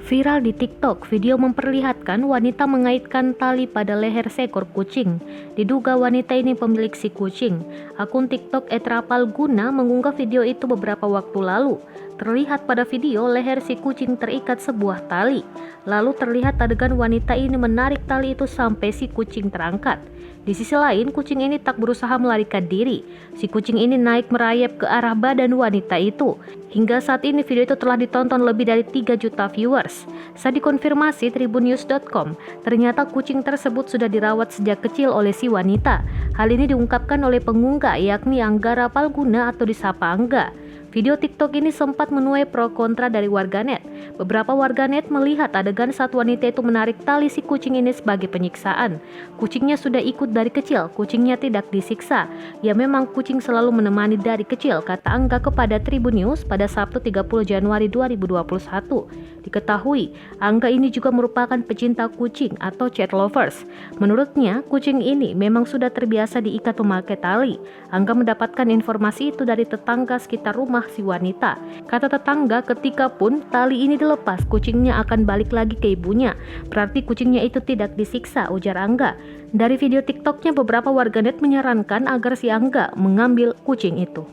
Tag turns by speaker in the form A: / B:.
A: Viral di TikTok, video memperlihatkan wanita mengaitkan tali pada leher seekor kucing. Diduga wanita ini pemilik si kucing. Akun TikTok @rapalguna mengunggah video itu beberapa waktu lalu. Terlihat pada video leher si kucing terikat sebuah tali. Lalu terlihat adegan wanita ini menarik tali itu sampai si kucing terangkat. Di sisi lain, kucing ini tak berusaha melarikan diri. Si kucing ini naik merayap ke arah badan wanita itu. Hingga saat ini video itu telah ditonton lebih dari 3 juta viewers. Saat dikonfirmasi tribunnews.com, ternyata kucing tersebut sudah dirawat sejak kecil oleh si wanita. Hal ini diungkapkan oleh pengunggah yakni Angga Rapalguna atau disapa Angga. Video TikTok ini sempat menuai pro kontra dari warganet. Beberapa warganet melihat adegan saat wanita itu menarik tali si kucing ini sebagai penyiksaan. Kucingnya sudah ikut dari kecil, kucingnya tidak disiksa. Ya memang kucing selalu menemani dari kecil, kata Angga kepada Tribun News pada Sabtu 30 Januari 2021. Diketahui, Angga ini juga merupakan pecinta kucing atau cat lovers. Menurutnya, kucing ini memang sudah terbiasa diikat memakai tali. Angga mendapatkan informasi itu dari tetangga sekitar rumah si wanita. Kata tetangga, ketika pun tali ini dilepas, kucingnya akan balik lagi ke ibunya. Berarti kucingnya itu tidak disiksa, ujar Angga. Dari video TikToknya, beberapa warganet menyarankan agar si Angga mengambil kucing itu.